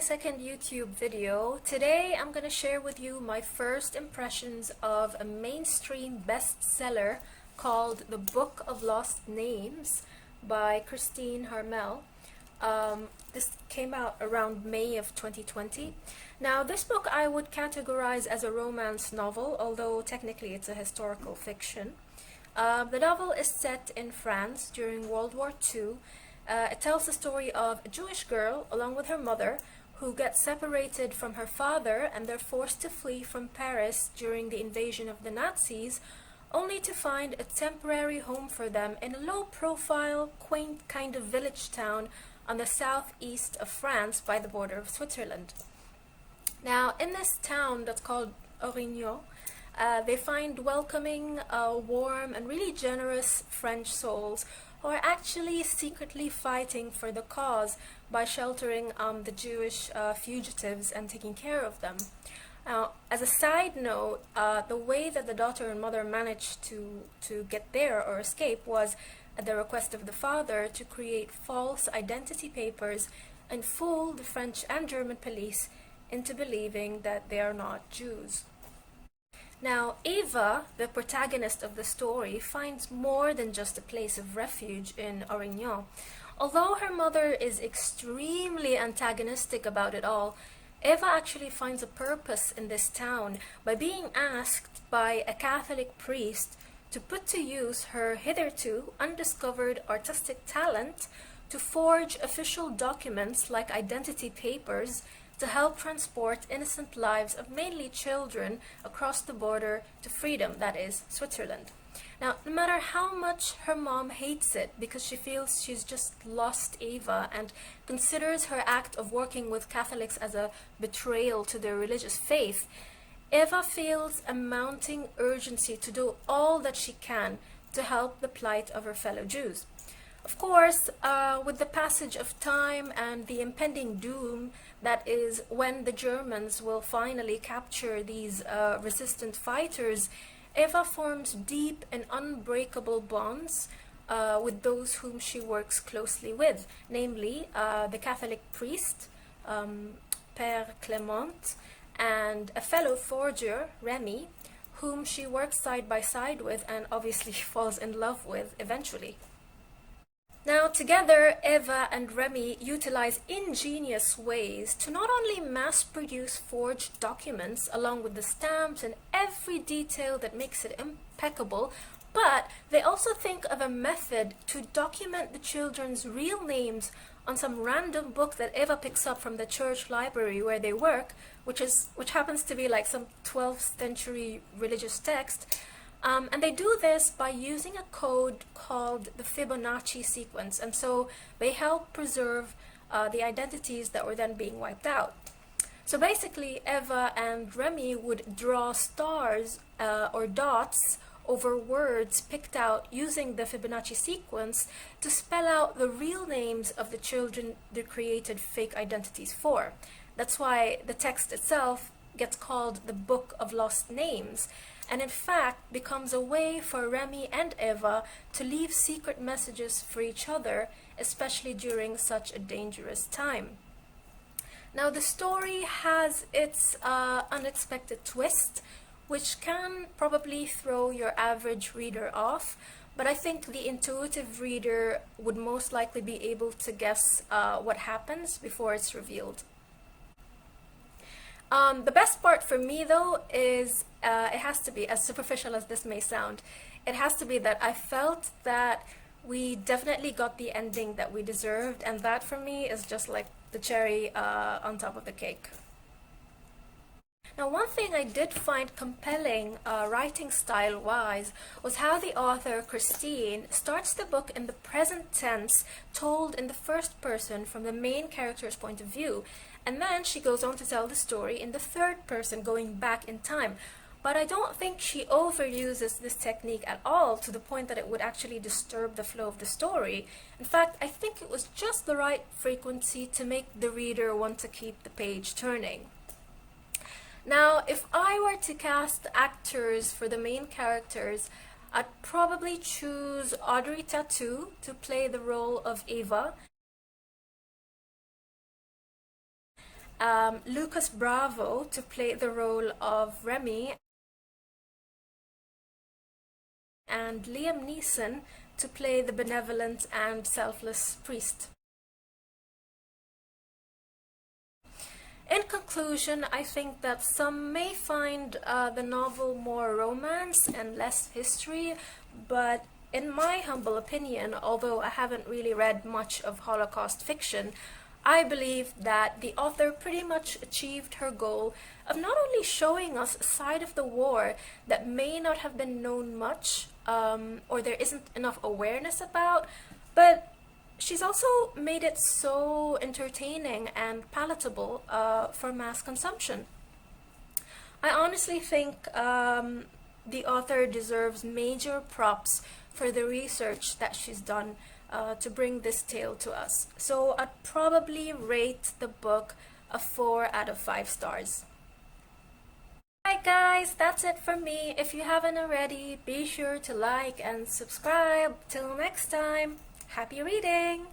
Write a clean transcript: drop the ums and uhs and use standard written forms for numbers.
second YouTube video. Today I'm going to share with you my first impressions of a mainstream bestseller called The Book of Lost Names by Christine Harmel. This came out around May of 2020. Now, this book I would categorize as a romance novel, although technically it's a historical fiction. The novel is set in France during World War II. It tells the story of a Jewish girl, along with her mother, who gets separated from her father and they're forced to flee from Paris during the invasion of the Nazis, only to find a temporary home for them in a low-profile, quaint kind of village town on the southeast of France by the border of Switzerland. Now, in this town that's called Origno, they find welcoming, warm, and really generous French souls who are actually secretly fighting for the cause by sheltering the Jewish fugitives and taking care of them. Now, as a side note, the way that the daughter and mother managed to get there or escape was at the request of the father to create false identity papers and fool the French and German police into believing that they are not Jews. Now, Eva, the protagonist of the story, finds more than just a place of refuge in Origno. Although her mother is extremely antagonistic about it all, Eva actually finds a purpose in this town by being asked by a Catholic priest to put to use her hitherto undiscovered artistic talent to forge official documents like identity papers to help transport innocent lives of mainly children across the border to freedom, that is, Switzerland. Now, no matter how much her mom hates it because she feels she's just lost Eva and considers her act of working with Catholics as a betrayal to their religious faith, Eva feels a mounting urgency to do all that she can to help the plight of her fellow Jews. Of course, with the passage of time and the impending doom that is when the Germans will finally capture these resistant fighters, Eva forms deep and unbreakable bonds with those whom she works closely with, namely the Catholic priest, Père Clément, and a fellow forger, Remy, whom she works side by side with and obviously falls in love with eventually. Now, together, Eva and Remy utilize ingenious ways to not only mass-produce forged documents along with the stamps and every detail that makes it impeccable, but they also think of a method to document the children's real names on some random book that Eva picks up from the church library where they work, which happens to be like some 12th century religious text. And they do this by using a code called the Fibonacci sequence, and so they help preserve the identities that were then being wiped out. So basically, Eva and Remy would draw stars or dots over words picked out using the Fibonacci sequence to spell out the real names of the children they created fake identities for. That's why the text itself gets called the Book of Lost Names, and in fact becomes a way for Remy and Eva to leave secret messages for each other, especially during such a dangerous time. Now, the story has its unexpected twist, which can probably throw your average reader off, but I think the intuitive reader would most likely be able to guess what happens before it's revealed. The best part for me, though, is it has to be, as superficial as this may sound, it has to be that I felt that we definitely got the ending that we deserved, and that for me is just like the cherry on top of the cake. Now, one thing I did find compelling writing style-wise was how the author, Christine, starts the book in the present tense, told in the first person from the main character's point of view, and then she goes on to tell the story in the third person, going back in time. But I don't think she overuses this technique at all to the point that it would actually disturb the flow of the story. In fact, I think it was just the right frequency to make the reader want to keep the page turning. Now, if I were to cast actors for the main characters, I'd probably choose Audrey Tautou to play the role of Eva, Lucas Bravo to play the role of Remy, and Liam Neeson to play the benevolent and selfless priest. In conclusion, I think that some may find the novel more romance and less history, but in my humble opinion, although I haven't really read much of Holocaust fiction, I believe that the author pretty much achieved her goal of not only showing us a side of the war that may not have been known much, or there isn't enough awareness about, but she's also made it so entertaining and palatable for mass consumption. I honestly think the author deserves major props for the research that she's done to bring this tale to us. So I'd probably rate the book a 4 out of 5 stars. Alright guys, that's it from me. If you haven't already, be sure to like and subscribe. Till next time, happy reading!